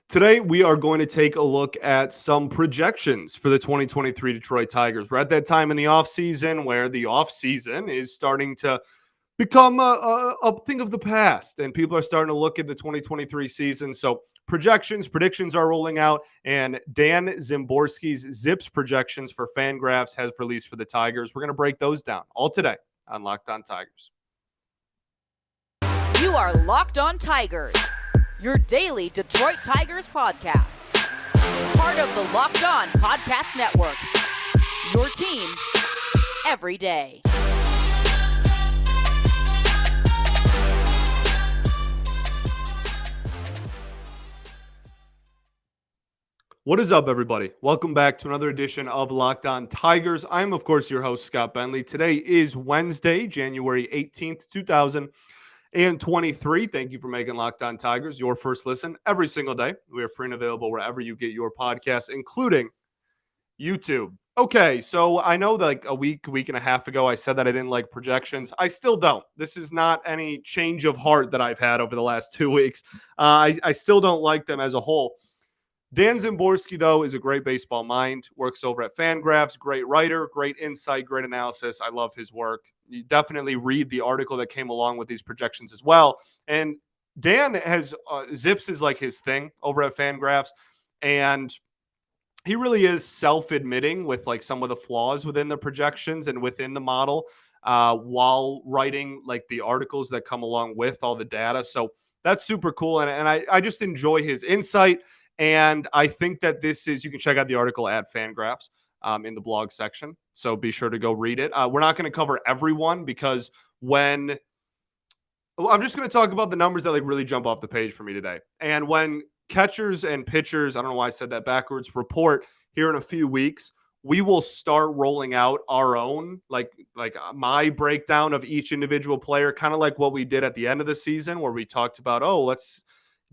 Today, we are going to take a look at some projections for the 2023 Detroit Tigers. We're at that time in the offseason where the offseason is starting to become a thing of the past, and people are starting to look at the 2023 season. So, predictions are rolling out, and Dan Szymborski's ZiPS projections for Fangraphs has released for the Tigers. We're going to break those down all today on Locked On Tigers. You are Locked On Tigers, your daily Detroit Tigers podcast. Part of the Locked On Podcast Network, your team every day. What is up, everybody? Welcome back to another edition of Locked On Tigers. I'm, of course, your host, Scott Bentley. Today is Wednesday, January 18th, 2023. Thank you for making Locked On Tigers your first listen every single day. We are free and available wherever you get your podcasts, including YouTube. Okay, so I know that like a week and a half ago, I said that I didn't like projections. I still don't. This is not any change of heart that I've had over the last 2 weeks. I still don't like them as a whole. Dan Szymborski, though, is a great baseball mind, works over at Fangraphs, great writer, great insight, great analysis. I love his work. You definitely read the article that came along with these projections as well. And Dan has ZiPS is like his thing over at Fangraphs, and he really is self-admitting with like some of the flaws within the projections and within the model while writing like the articles that come along with all the data. So that's super cool. And I just enjoy his insight. And I think that this is, you can check out the article at Fangraphs in the blog section. So be sure to go read it. We're not going to cover everyone because I'm just going to talk about the numbers that like really jump off the page for me today. And when catchers and pitchers, I don't know why I said that backwards, report here in a few weeks, we will start rolling out our own, like my breakdown of each individual player, kind of like what we did at the end of the season where we talked about, let's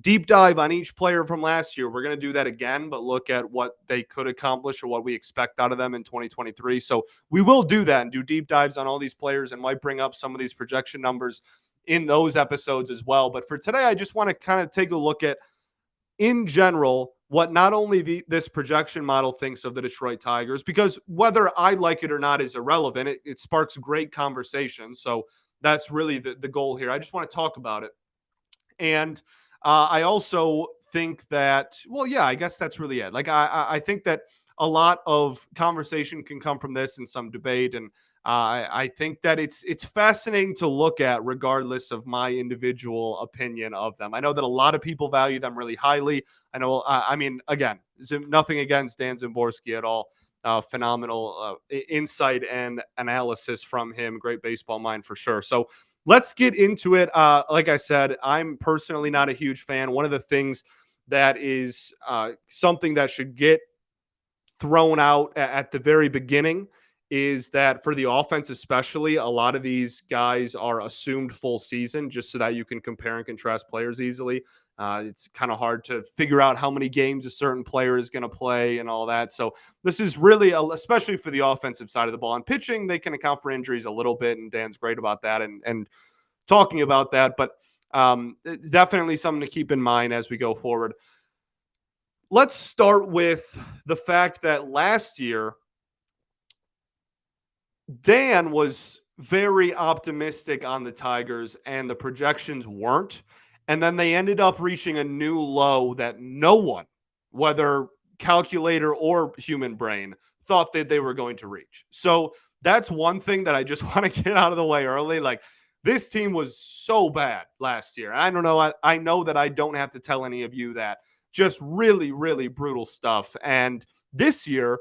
deep dive on each player from last year. We're going to do that again, but look at what they could accomplish or what we expect out of them in 2023. So we will do that and do deep dives on all these players and might bring up some of these projection numbers in those episodes as well. But for today, I just want to kind of take a look at, in general, what not only this projection model thinks of the Detroit Tigers, because whether I like it or not is irrelevant. It sparks great conversation. So that's really the goal here. I just want to talk about it. And I also think that, I guess that's really it. Like, I think that a lot of conversation can come from this and some debate. And I think that it's fascinating to look at regardless of my individual opinion of them. I know that a lot of people value them really highly. I know, again, nothing against Dan Szymborski at all. Phenomenal insight and analysis from him. Great baseball mind for sure. So let's get into it. Like I said, I'm personally not a huge fan. One of the things that is something that should get thrown out at the very beginning is that for the offense especially, a lot of these guys are assumed full season just so that you can compare and contrast players easily. It's kind of hard to figure out how many games a certain player is going to play and all that. So this is really, especially for the offensive side of the ball. And pitching, they can account for injuries a little bit, and Dan's great about that and talking about that. But definitely something to keep in mind as we go forward. Let's start with the fact that last year, Dan was very optimistic on the Tigers and the projections weren't. And then they ended up reaching a new low that no one, whether calculator or human brain, thought that they were going to reach. So that's one thing that I just want to get out of the way early. Like, this team was so bad last year. I don't know. I know that I don't have to tell any of you that. Just really, really brutal stuff. And this year,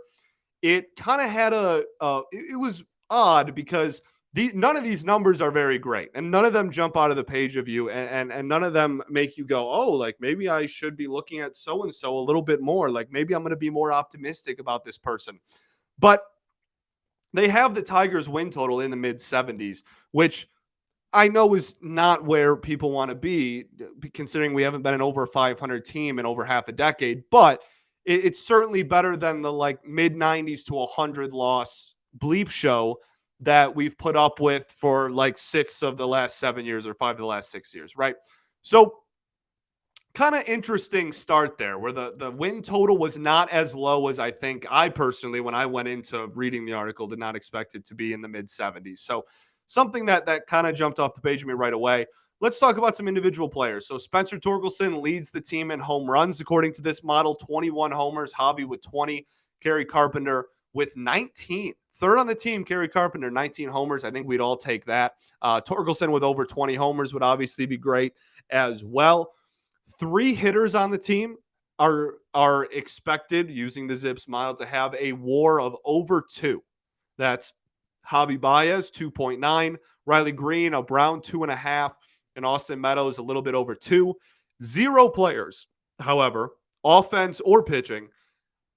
it kind of had it was odd because none of these numbers are very great, and none of them jump out of the page of you, and none of them make you go, oh, like maybe I should be looking at so-and-so a little bit more. Like maybe I'm going to be more optimistic about this person. But they have the Tigers win total in the mid 70s, which I know is not where people want to be, considering we haven't been an over 500 team in over half a decade, but it's certainly better than the like mid 90s to 100 loss bleep show that we've put up with for like 6 of the last 7 years or 5 of the last 6 years, right? So kind of interesting start there where the win total was not as low as I think I personally, when I went into reading the article, did not expect it to be in the mid 70s. So something that kind of jumped off the page of me right away. Let's talk about some individual players. So Spencer Torkelson leads the team in home runs according to this model, 21 homers, Javi with 20, Kerry Carpenter with 19. Third on the team, Kerry Carpenter, 19 homers. I think we'd all take that. Torkelson with over 20 homers would obviously be great as well. 3 hitters on the team are expected, using the ZiPS model, to have a WAR of over 2. That's Javi Baez, 2.9, Riley Green around 2.5, and Austin Meadows a little bit over 2. 0 players, however, offense or pitching,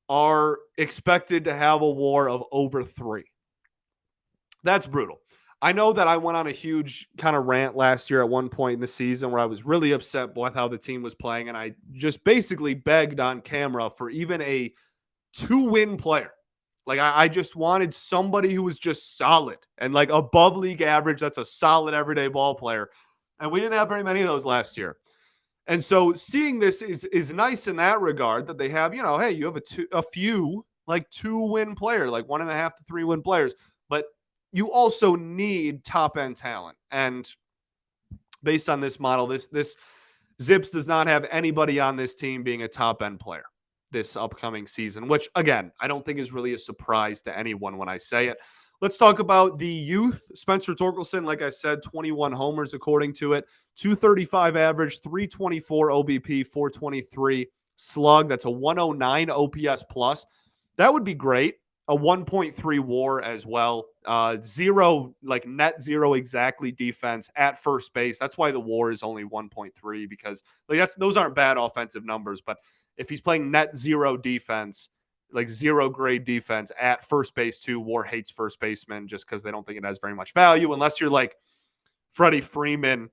are expected to have a WAR of over 3. That's brutal. I know that I went on a huge kind of rant last year at one point in the season where I was really upset with how the team was playing, and I just basically begged on camera for even a 2-win player. Like, I just wanted somebody who was just solid and like above league average. That's a solid everyday ball player. And we didn't have very many of those last year. And so seeing this is nice in that regard, that they have, hey, you have a few like 2-win player, like 1.5 to 3-win players, but you also need top end talent. And based on this model, this ZiPS does not have anybody on this team being a top end player this upcoming season, which again, I don't think is really a surprise to anyone when I say it. Let's talk about the youth. Spencer Torkelson, like I said, 21 homers according to it, 235 average, 324 OBP, 423 slug. That's a 109 OPS plus. That would be great. A 1.3 WAR as well. Zero, like net zero exactly defense at first base. That's why the WAR is only 1.3, because like those aren't bad offensive numbers. But if he's playing net zero defense, like zero grade defense at first base too, WAR hates first baseman just because they don't think it has very much value, unless you're like Freddie Freeman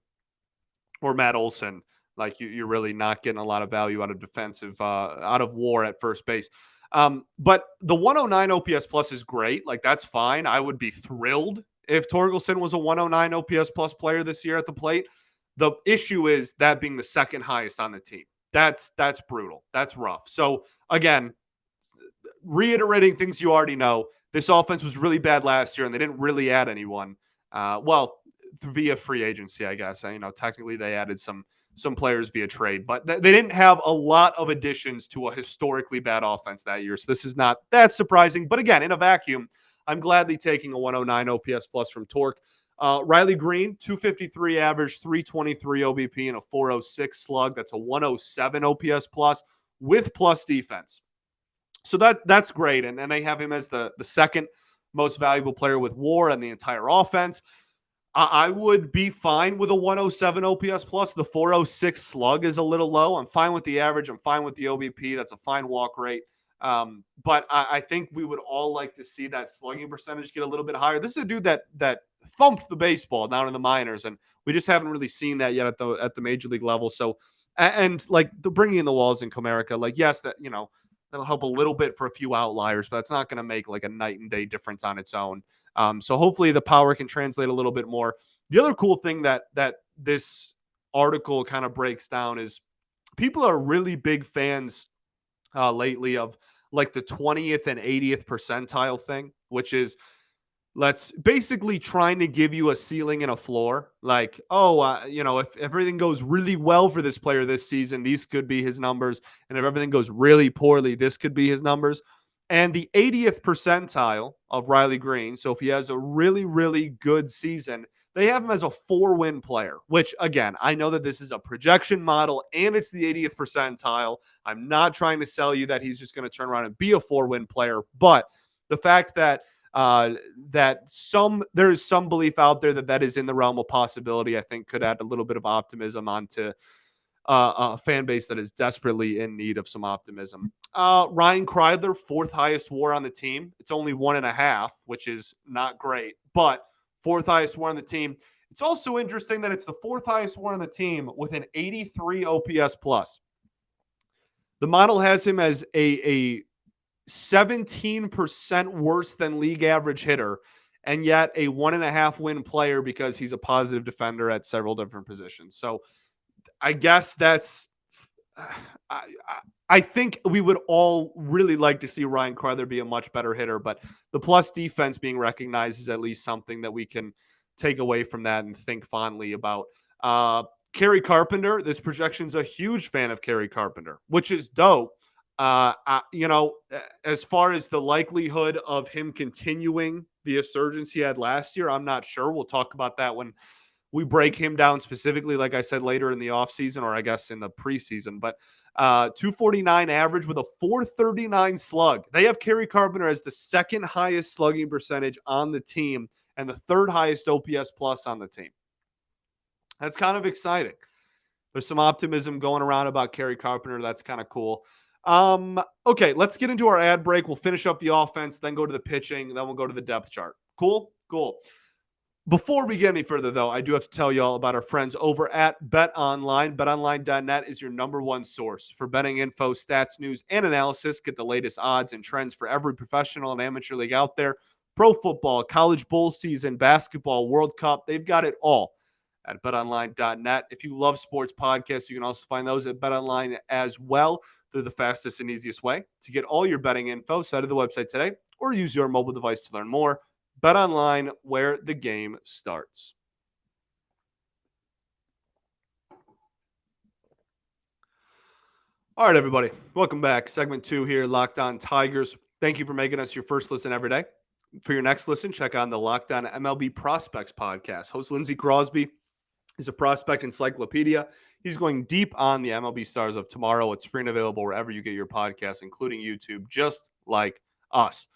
or Matt Olson. Like you're really not getting a lot of value out of defensive, out of WAR at first base. But the 109 OPS plus is great. Like, that's fine. I would be thrilled if Torkelson was a 109 OPS plus player this year at the plate. The issue is that being the second highest on the team. That's brutal. That's rough. So again, reiterating things you already know, this offense was really bad last year and they didn't really add anyone. Well, via free agency, I guess. Technically they added some players via trade, but they didn't have a lot of additions to a historically bad offense that year. So this is not that surprising. But again, in a vacuum, I'm gladly taking a 109 OPS plus from Torque. Riley Green, 253 average, 323 OBP, and a 406 slug. That's a 107 OPS plus with plus defense. So that's great. And they have him as the second most valuable player with WAR and the entire offense. I would be fine with a 107 OPS plus. The 406 slug is a little low. I'm fine with the average. I'm fine with the OBP. That's a fine walk rate. But I think we would all like to see that slugging percentage get a little bit higher. This is a dude that thumped the baseball down in the minors, and we just haven't really seen that yet at the major league level. So, and like the bringing in the walls in Comerica, like, yes, that'll help a little bit for a few outliers, but it's not going to make like a night and day difference on its own. So hopefully the power can translate a little bit more. The other cool thing that this article kind of breaks down is people are really big fans lately of like the 20th and 80th percentile thing, which is let's basically trying to give you a ceiling and a floor. Like, if everything goes really well for this player this season, these could be his numbers. And if everything goes really poorly, this could be his numbers. And the 80th percentile of Riley Green, so if he has a really, really good season, they have him as a 4-win player, which, again, I know that this is a projection model and it's the 80th percentile. I'm not trying to sell you that he's just going to turn around and be a 4-win player. But the fact that there is some belief out there that is in the realm of possibility, I think could add a little bit of optimism onto a fan base that is desperately in need of some optimism. Ryan Kreidler, 4th highest WAR on the team. It's only 1.5, which is not great, but 4th highest WAR on the team. It's also interesting that it's the 4th highest WAR on the team with an 83 OPS plus. The model has him as a 17% worse than league average hitter, and yet a 1.5-win player because he's a positive defender at several different positions. So I guess that's I, I think we would all really like to see Ryan Crowther be a much better hitter, but the plus defense being recognized is at least something that we can take away from that and think fondly about. Kerry Carpenter, this projection's a huge fan of Kerry Carpenter, which is dope. As far as the likelihood of him continuing the resurgence he had last year, I'm not sure. We'll talk about that when we break him down specifically, like I said, later in the offseason, or I guess in the preseason. But 249 average with a 439 slug. They have Kerry Carpenter as the second highest slugging percentage on the team and the third highest OPS plus on the team. That's kind of exciting. There's some optimism going around about Kerry Carpenter. That's kind of cool. Okay, let's get into our ad break. We'll finish up the offense, then go to the pitching, then we'll go to the depth chart. Cool? Cool. Before we get any further, though, I do have to tell you all about our friends over at BetOnline. BetOnline.net is your number one source for betting info, stats, news, and analysis. Get the latest odds and trends for every professional and amateur league out there. Pro football, college bowl season, basketball, World Cup. They've got it all at betonline.net. If you love sports podcasts, you can also find those at BetOnline as well. They're the fastest and easiest way to get all your betting info. So head to the website today or use your mobile device to learn more. BetOnline, where the game starts. All right, everybody. Welcome back. Segment 2 here, Locked On Tigers. Thank you for making us your first listen every day. For your next listen, check out the Locked On MLB Prospects podcast. Host Lindsey Crosby is a prospect encyclopedia. He's going deep on the MLB stars of tomorrow. It's free and available wherever you get your podcasts, including YouTube, just like us.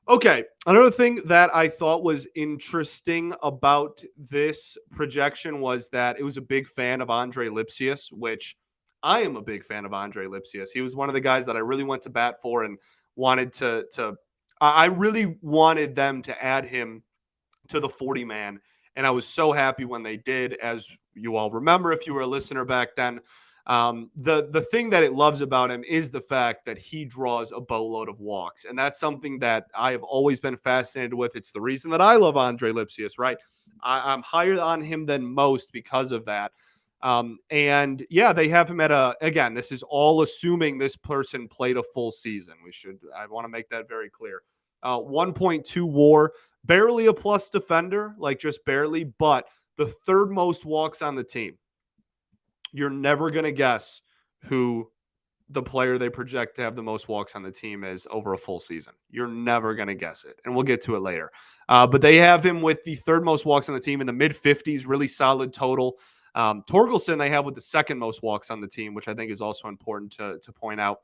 Okay, another thing that I thought was interesting about this projection was that it was a big fan of Andre Lipsius, which I am a big fan of Andre Lipsius. He was one of the guys that I really went to bat for and wanted I really wanted them to add him to the 40-man, and I was so happy when they did. As you all remember, if you were a listener back then, the thing that it loves about him is the fact that he draws a boatload of walks. And that's something that I have always been fascinated with. It's the reason that I love Andre Lipsius, right? I'm higher on him than most because of that. And yeah, they have him again, this is all assuming this person played a full season. I want to make that very clear. 1.2 WAR, barely a plus defender, like just barely, but the third most walks on the team. You're never going to guess who the player they project to have the most walks on the team is over a full season. You're never going to guess it. And we'll get to it later. But they have him with the third most walks on the team in the mid-50s, really solid total. Torkelson they have with the second most walks on the team, which I think is also important to point out.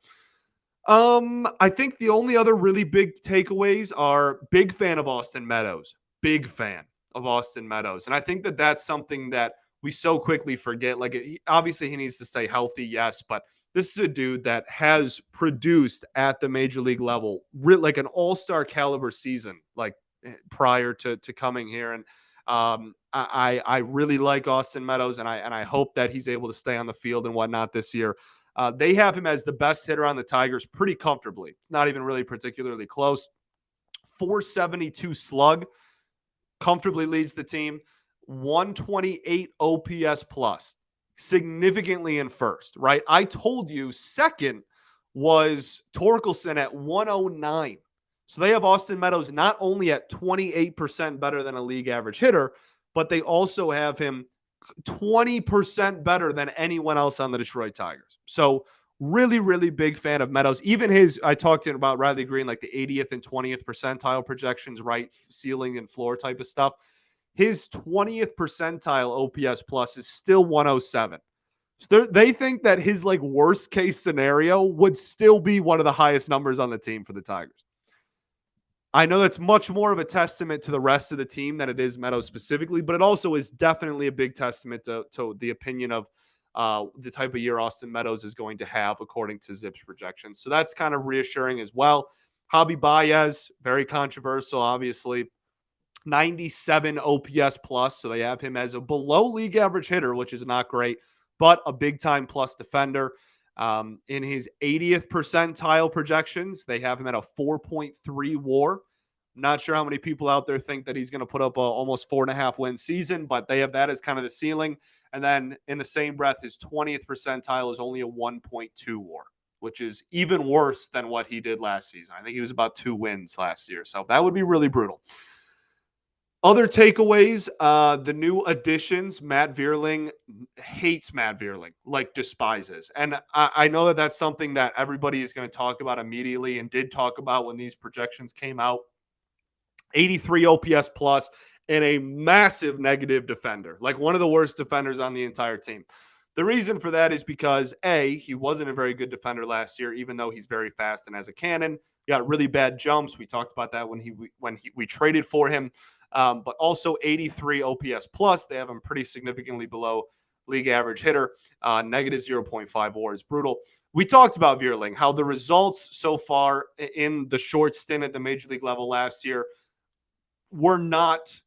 I think the only other really big takeaways are big fan of Austin Meadows. Big fan of Austin Meadows. And I think that that's something that we so quickly forget. Like, obviously he needs to stay healthy, yes, but this is a dude that has produced at the major league level, like an all-star caliber season, like prior to coming here. And I really like Austin Meadows, and I hope that he's able to stay on the field and whatnot this year. They have him as the best hitter on the Tigers pretty comfortably. It's not even really particularly close. 472 slug, comfortably leads the team. 128 OPS plus, significantly in first, right? I told you second was Torkelson at 109. So they have Austin Meadows not only at 28% better than a league average hitter, but they also have him 20% better than anyone else on the Detroit Tigers. So really, really big fan of Meadows. Even I talked to him about Riley Green, like the 80th and 20th percentile projections, right? Ceiling and floor type of stuff. His 20th percentile OPS plus is still 107. So they think that his like worst case scenario would still be one of the highest numbers on the team for the Tigers. I know that's much more of a testament to the rest of the team than it is Meadows specifically, but it also is definitely a big testament to the opinion of the type of year Austin Meadows is going to have according to ZiPS projections. So that's kind of reassuring as well. Javi Baez, very controversial, obviously. 97 OPS plus, so they have him as a below league average hitter, which is not great, but a big time plus defender. In his 80th percentile projections, they have him at a 4.3 WAR. Not sure how many people out there think that he's going to put up a almost 4.5 win season, but they have that as kind of the ceiling. And then in the same breath, his 20th percentile is only a 1.2 WAR, which is even worse than what he did last season. I think he was about 2 wins last year. So that would be really brutal. Other takeaways, the new additions, Matt Vierling hates Matt Vierling, like despises. And I know that that's something that everybody is going to talk about immediately and did talk about when these projections came out. 83 OPS plus and a massive negative defender, like one of the worst defenders on the entire team. The reason for that is because A, he wasn't a very good defender last year, even though he's very fast and has a cannon. He got really bad jumps. We talked about that when we traded for him. But also 83 OPS plus. They have him pretty significantly below league average hitter. Negative 0.5 WAR is brutal. We talked about Vierling, how the results so far in the short stint at the major league level last year were not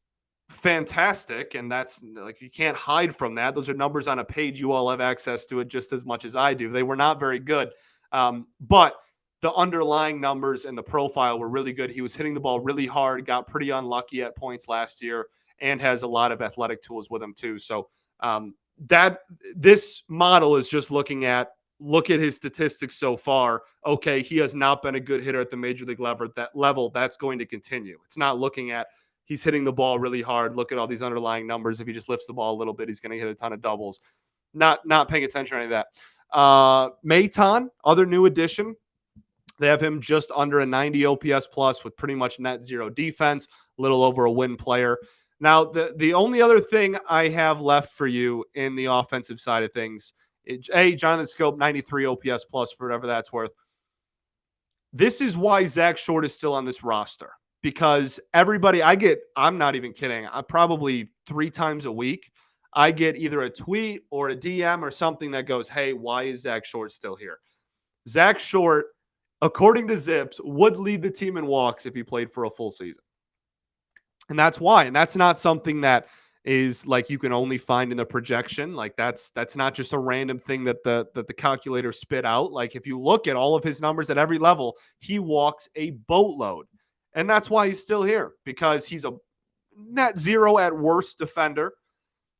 fantastic, and that's like you can't hide from that. Those are numbers on a page. You all have access to it just as much as I do. They were not very good, but the underlying numbers and the profile were really good. He was hitting the ball really hard, got pretty unlucky at points last year, and has a lot of athletic tools with him too. So that this model is just look at his statistics so far. Okay, he has not been a good hitter at the major league level. That's going to continue. It's not looking at he's hitting the ball really hard. Look at all these underlying numbers. If he just lifts the ball a little bit, he's going to hit a ton of doubles. Not paying attention to any of that. Maton, other new addition. They have him just under a 90 OPS plus with pretty much net zero defense, a little over a win player. Now, the only other thing I have left for you in the offensive side of things, Jonathan Schoop, 93 OPS plus for whatever that's worth. This is why Zach Short is still on this roster. Because everybody, I'm not even kidding, I probably 3 times a week, I get either a tweet or a DM or something that goes, hey, why is Zach Short still here? Zach Short, according to ZiPS, would lead the team in walks if he played for a full season. And that's why. And that's not something that is like you can only find in the projection. Like that's not just a random thing that the calculator spit out. Like if you look at all of his numbers at every level, he walks a boatload. And that's why he's still here, because he's a net zero at worst defender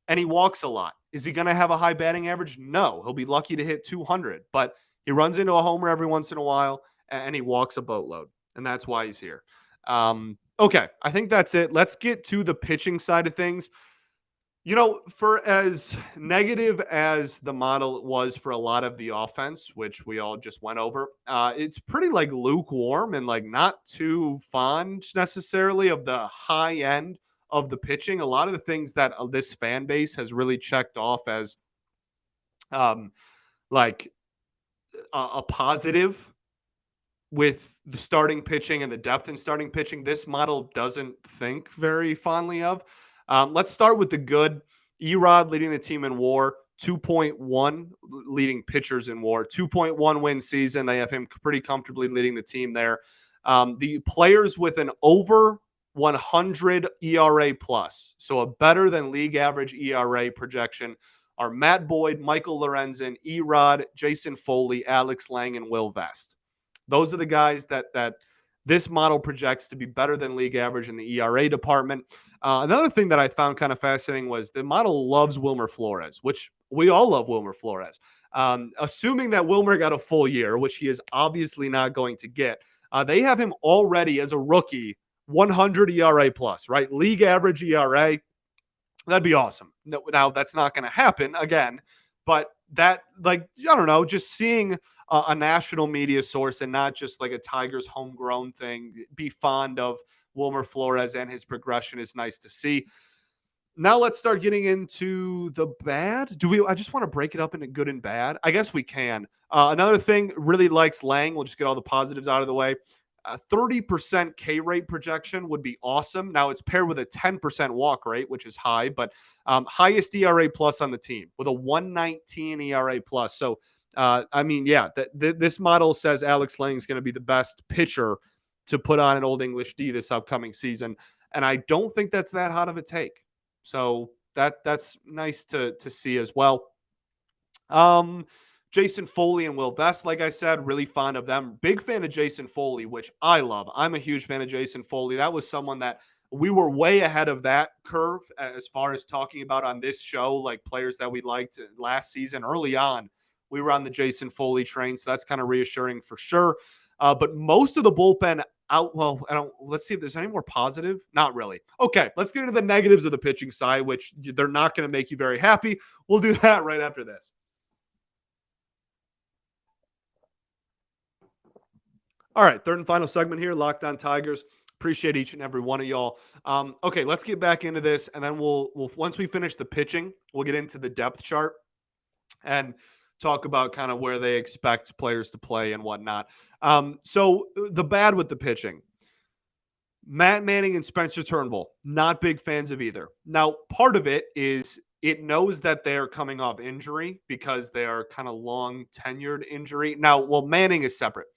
and he walks a lot. Is he going to have a high batting average? No. He'll be lucky to hit 200, but he runs into a homer every once in a while and he walks a boatload. And that's why he's here. Okay, I think that's it. Let's get to the pitching side of things. You know, for as negative as the model was for a lot of the offense, which we all just went over, it's pretty like lukewarm and like not too fond necessarily of the high end of the pitching. A lot of the things that this fan base has really checked off as like a positive with the starting pitching and the depth in starting pitching, this model doesn't think very fondly of. Let's start with the good. Erod leading the team in WAR, 2.1 leading pitchers in WAR, 2.1 win season. They have him pretty comfortably leading the team there. The players with an over 100 ERA plus, so a better than league average ERA projection, are Matt Boyd, Michael Lorenzen, Erod, Jason Foley, Alex Lang, and Will Vest. Those are the guys that this model projects to be better than league average in the ERA department. Another thing that I found kind of fascinating was the model loves Wilmer Flores, which we all love Wilmer Flores. Assuming that Wilmer got a full year, which he is obviously not going to get, they have him already as a rookie, 100 ERA plus, right? League average ERA. That'd be awesome. Now, that's not going to happen again, but that, like, I don't know, just seeing a national media source and not just like a Tigers homegrown thing, be fond of Wilmer Flores and his progression is nice to see. Now let's start getting into the bad. I just want to break it up into good and bad? I guess we can. Another thing, really likes Lang. We'll just get all the positives out of the way. 30% K rate projection would be awesome. Now it's paired with a 10% walk rate, which is high, but highest ERA plus on the team with a 119 ERA plus. So, I mean, yeah, this model says Alex Lang is going to be the best pitcher to put on an Old English D this upcoming season. And I don't think that's that hot of a take. So that's nice to see as well. Jason Foley and Will Vest, like I said, really fond of them. Big fan of Jason Foley, which I love. I'm a huge fan of Jason Foley. That was someone that We were way ahead of that curve as far as talking about on this show, like players that we liked last season early on. We were on the Jason Foley train, so that's kind of reassuring for sure. But most of the bullpen out. Well, let's see if there's any more positive. Not really. Okay, let's get into the negatives of the pitching side, which they're not going to make you very happy. We'll do that right after this. All right, third and final segment here, Locked On Tigers. Appreciate each and every one of y'all. Okay, let's get back into this, and then we'll once we finish the pitching, we'll get into the depth chart and talk about kind of where they expect players to play and whatnot. So the bad with the pitching, Matt Manning and Spencer Turnbull, not big fans of either. Now, part of it is it knows that they're coming off injury because they are kind of long tenured injury. Now, well, Manning is separate.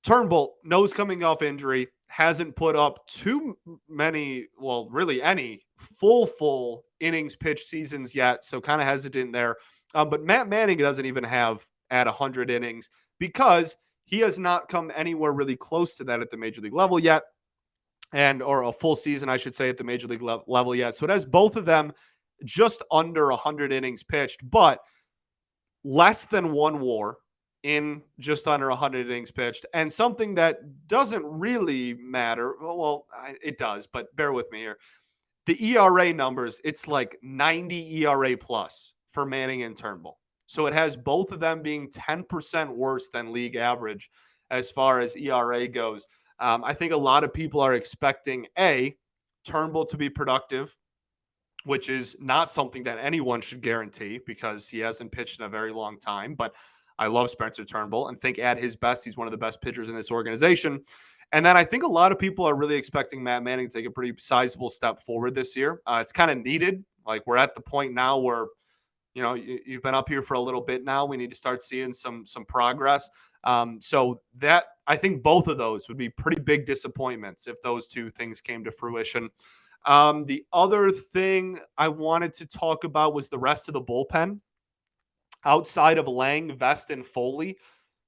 Turnbull knows coming off injury, hasn't put up too many, well, really any full innings pitched seasons yet, so kind of hesitant there. But Matt Manning doesn't even have at 100 innings because he has not come anywhere really close to that at the major league level yet, or a full season, I should say, at the major league level yet. So it has both of them just under 100 innings pitched, but less than one WAR in just under 100 innings pitched, and something that doesn't really matter. Well, it does, but bear with me here. The ERA numbers, it's like 90 ERA plus for Manning and Turnbull. So it has both of them being 10% worse than league average as far as ERA goes. I think a lot of people are expecting Turnbull to be productive, which is not something that anyone should guarantee because he hasn't pitched in a very long time. But I love Spencer Turnbull and think at his best, he's one of the best pitchers in this organization. And then I think a lot of people are really expecting Matt Manning to take a pretty sizable step forward this year. It's kind of needed. Like we're at the point now where, you've been up here for a little bit now. We need to start seeing some progress. So that I think both of those would be pretty big disappointments if those two things came to fruition. The other thing I wanted to talk about was the rest of the bullpen. Outside of Lang, Vest, and Foley,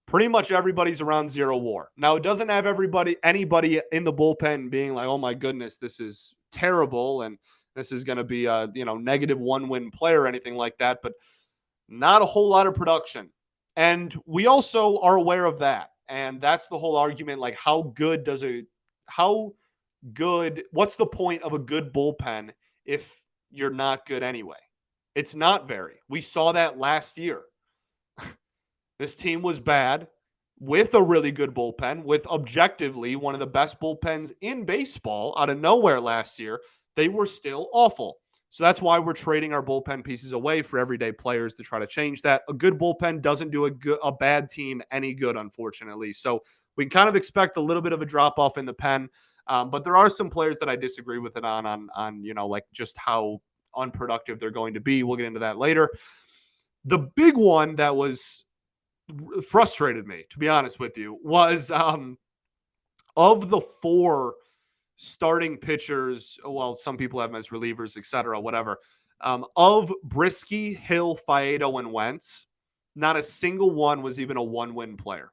pretty much everybody's around 0 WAR. Now, it doesn't have anybody in the bullpen being like, oh my goodness, this is terrible and this is going to be a negative 1-win player or anything like that, but not a whole lot of production. And we also are aware of that. And that's the whole argument. Like, what's the point of a good bullpen if you're not good anyway? It's not very. We saw that last year. This team was bad with a really good bullpen, with objectively one of the best bullpens in baseball out of nowhere last year. They were still awful. So that's why we're trading our bullpen pieces away for everyday players to try to change that. A good bullpen doesn't do a bad team any good, unfortunately. So we can kind of expect a little bit of a drop off in the pen. But there are some players that I disagree with it on like just how unproductive they're going to be. We'll get into that later. The big one that was frustrated me, to be honest with you, was of the 4 starting pitchers, well, some people have them as relievers, etc., whatever, of Brisky, Hill, Faedo, and Wentz, not a single one was even a 1-win player.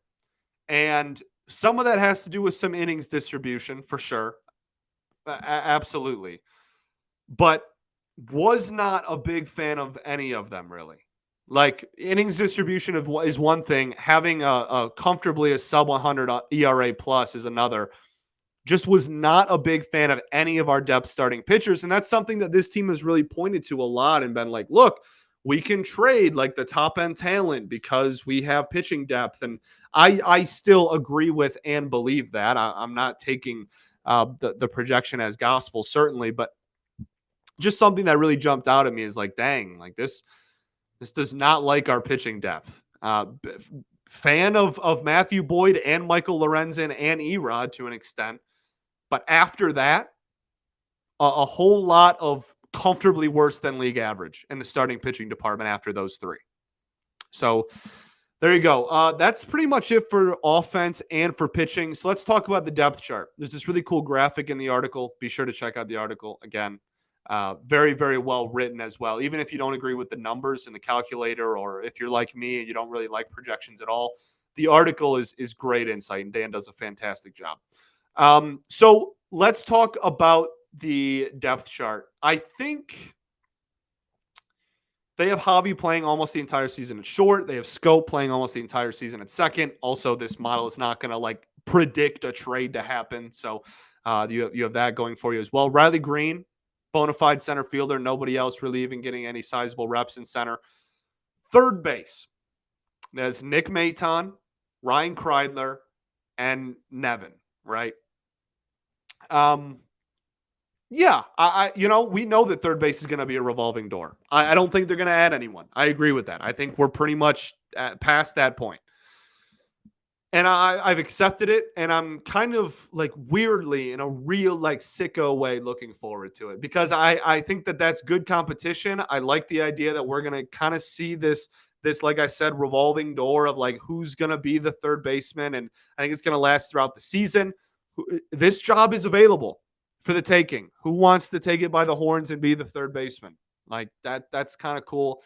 And some of that has to do with some innings distribution, for sure. Absolutely. But was not a big fan of any of them, really. Like, innings distribution is one thing. Having a comfortably a sub 100 ERA plus is another. Just was not a big fan of any of our depth starting pitchers. And that's something that this team has really pointed to a lot and been like, look, we can trade like the top end talent because we have pitching depth. And I still agree with and believe that. I'm not taking the projection as gospel, certainly, but just something that really jumped out at me is like, dang, like this does not like our pitching depth. Fan of Matthew Boyd and Michael Lorenzen and Erod to an extent. But after that, a whole lot of comfortably worse than league average in the starting pitching department after those 3. So there you go. That's pretty much it for offense and for pitching. So let's talk about the depth chart. There's this really cool graphic in the article. Be sure to check out the article again. Very, very well written as well. Even if you don't agree with the numbers in the calculator, or if you're like me and you don't really like projections at all, the article is great insight, and Dan does a fantastic job. So let's talk about the depth chart. I think they have Javi playing almost the entire season at short. They have Scope playing almost the entire season at second. Also, this model is not going to like predict a trade to happen. So you have that going for you as well. Riley Green, bona fide center fielder. Nobody else really even getting any sizable reps in center. Third base, there's Nick Maton, Ryan Kreidler, and Nevin, right? Yeah, we know that third base is going to be a revolving door. I don't think they're going to add anyone. I agree with that. I think we're pretty much past that point. And I've accepted it, and I'm kind of like weirdly in a real like sicko way looking forward to it because I think that that's good competition. I like the idea that we're going to kind of see this like I said revolving door of like who's going to be the third baseman, and I think it's going to last throughout the season. This job is available for the taking. Who wants to take it by the horns and be the third baseman? Like that's kind of cool.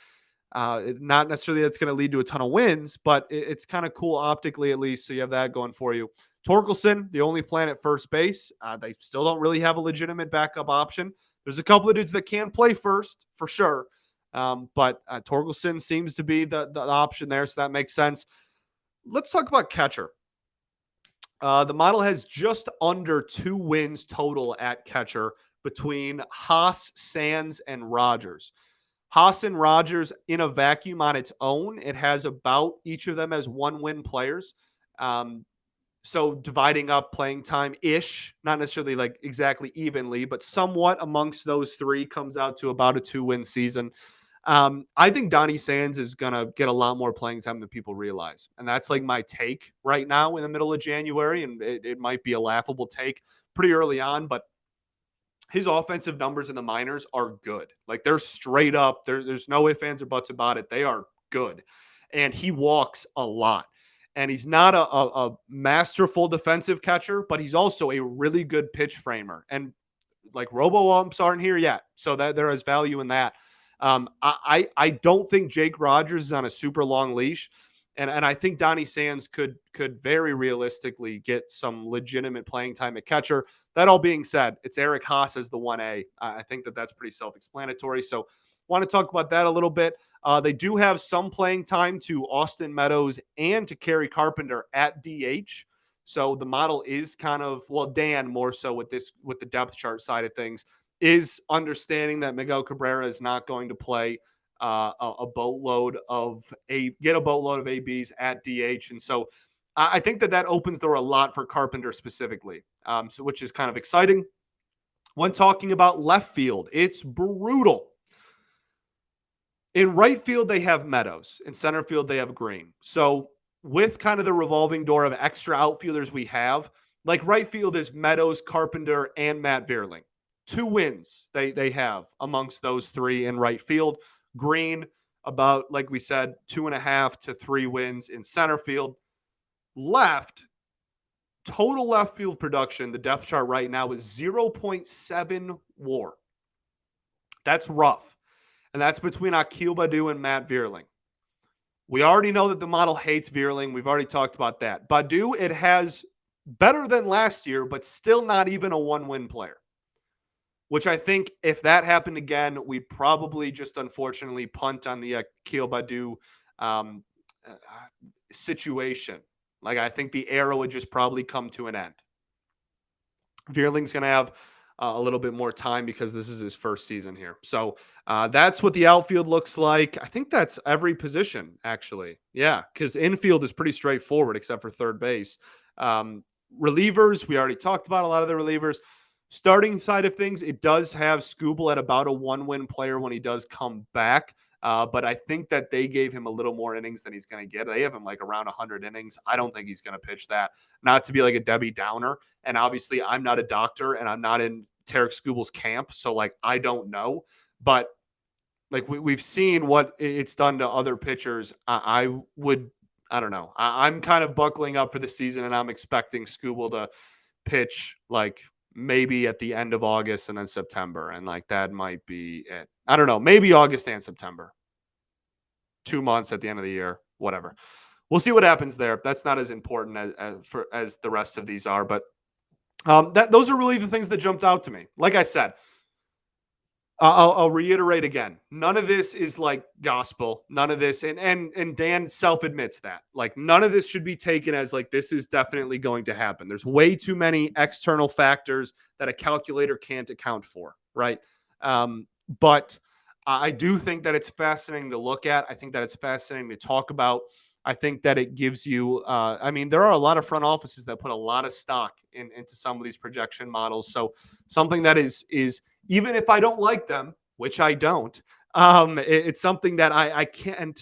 Not necessarily that's going to lead to a ton of wins, but it's kind of cool optically at least. So you have that going for you. Torkelson, the only plan at first base. They still don't really have a legitimate backup option. There's a couple of dudes that can play first for sure. But Torkelson seems to be the option there. So that makes sense. Let's talk about catcher. The model has just under 2 wins total at catcher between Haas, Sands, and Rogers. Haas and Rogers in a vacuum on its own, it has about each of them as 1-win players. So dividing up playing time ish, not necessarily like exactly evenly, but somewhat amongst those three comes out to about a 2-win season. I think Donnie Sands is going to get a lot more playing time than people realize. And that's like my take right now in the middle of January. And it might be a laughable take pretty early on, but his offensive numbers in the minors are good. Like they're straight up. There's no ifs, ands, or buts about it. They are good. And he walks a lot. And he's not a masterful defensive catcher, but he's also a really good pitch framer. And like robo umps aren't here yet. So that there is value in that. I don't think Jake Rogers is on a super long leash. And I think Donnie Sands could very realistically get some legitimate playing time at catcher. That all being said, it's Eric Haas as the 1A. I think that that's pretty self-explanatory. So want to talk about that a little bit. They do have some playing time to Austin Meadows and to Kerry Carpenter at DH. So the model is kind of, well, Dan more so with the depth chart side of things, is understanding that Miguel Cabrera is not going to play a boatload of ABs at DH. And so I think that opens the door a lot for Carpenter specifically, so which is kind of exciting. When talking about left field, it's brutal. In right field, they have Meadows. In center field, they have Green. So with kind of the revolving door of extra outfielders we have, like right field is Meadows, Carpenter, and Matt Vierling. 2 wins they have amongst those 3 in right field. Green, about, like we said, 2.5 to 3 wins in center field. Left, total left field production, the depth chart right now is 0.7 WAR. That's rough. And that's between Akil Baddoo and Matt Vierling. We already know that the model hates Vierling. We've already talked about that. Baddoo, it has better than last year, but still not even a 1-win player. Which I think if that happened again, we'd probably just unfortunately punt on the Akil Baddoo situation. Like I think the era would just probably come to an end. Vierling's going to have a little bit more time because this is his first season here. So that's what the outfield looks like. I think that's every position, actually. Yeah, because infield is pretty straightforward except for third base. Relievers, we already talked about a lot of the relievers. Starting side of things, it does have Scooble at about a 1-win player when he does come back. But I think that they gave him a little more innings than he's going to get. They have him like around 100 innings. I don't think he's going to pitch that. Not to be like a Debbie Downer. And obviously, I'm not a doctor and I'm not in Tarek Scooble's camp. So, like, I don't know. But, like, we've seen what it's done to other pitchers. I don't know. I'm kind of buckling up for the season and I'm expecting Scooble to pitch like maybe at the end of August and then September. And like that might be it. I don't know. Maybe August and September. 2 months at the end of the year, whatever. We'll see what happens there. That's not as important as the rest of these are. But Those are really the things that jumped out to me. Like I said, I'll reiterate again. None of this is like gospel. None of this, and Dan self admits that. Like none of this should be taken as like this is definitely going to happen. There's way too many external factors that a calculator can't account for, right? But I do think that it's fascinating to look at. I think that it's fascinating to talk about. I think that it gives you. I mean, there are a lot of front offices that put a lot of stock into some of these projection models. So something that is even if I don't like them, which I don't, it's something that I can't.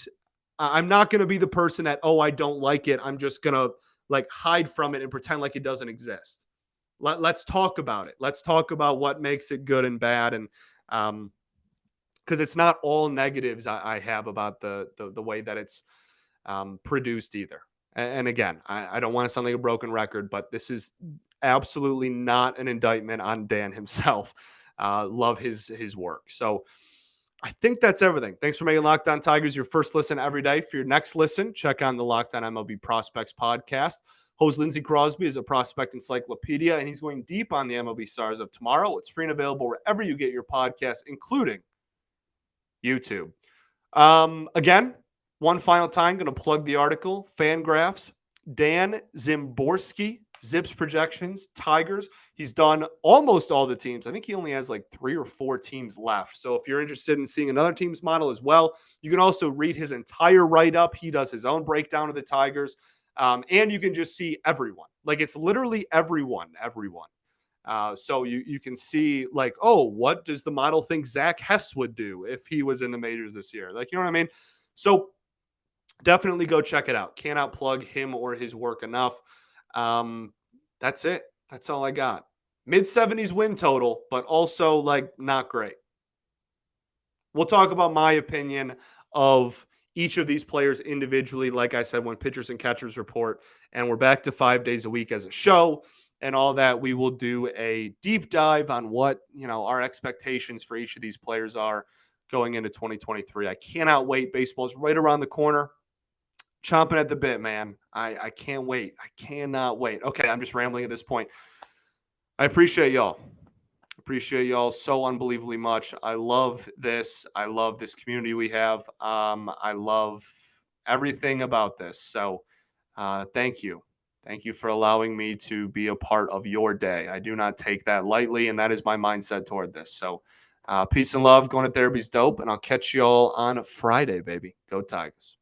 I'm not going to be the person that I don't like it. I'm just going to like hide from it and pretend like it doesn't exist. Let's talk about it. Let's talk about what makes it good and bad, and because it's not all negatives I have about the way that it's produced either. And again, I don't want to sound like a broken record, but this is absolutely not an indictment on Dan himself. Love his work. So I think that's everything. Thanks for making Locked On Tigers your first listen every day. For your next listen, check on the Locked On MLB Prospects podcast. Host Lindsey Crosby is a prospect encyclopedia, and he's going deep on the MLB stars of tomorrow. It's free and available wherever you get your podcasts, including YouTube. Again, one final time, going to plug the article. Fangraphs, Dan Szymborski, ZiPS projections, Tigers. He's done almost all the teams. I think he only has like 3 or 4 teams left. So if you're interested in seeing another team's model as well, you can also read his entire write-up. He does his own breakdown of the Tigers. And you can just see everyone. Like it's literally everyone. So you can see like, oh, what does the model think Zach Hess would do if he was in the majors this year? Like, you know what I mean? So definitely go check it out. Cannot plug him or his work enough. That's it. That's all I got. Mid-70s win total, but also like not great. We'll talk about my opinion of each of these players individually, like I said, when pitchers and catchers report. And we're back to 5 days a week as a show and all that. We will do a deep dive on what, our expectations for each of these players are going into 2023. I cannot wait. Baseball's right around the corner. Chomping at the bit, man. I can't wait. I cannot wait. Okay, I'm just rambling at this point. I appreciate y'all. Appreciate y'all so unbelievably much. I love this. I love this community we have. I love everything about this. So thank you. Thank you for allowing me to be a part of your day. I do not take that lightly, and that is my mindset toward this. So peace and love. Going to therapy's dope, and I'll catch y'all on Friday, baby. Go Tigers.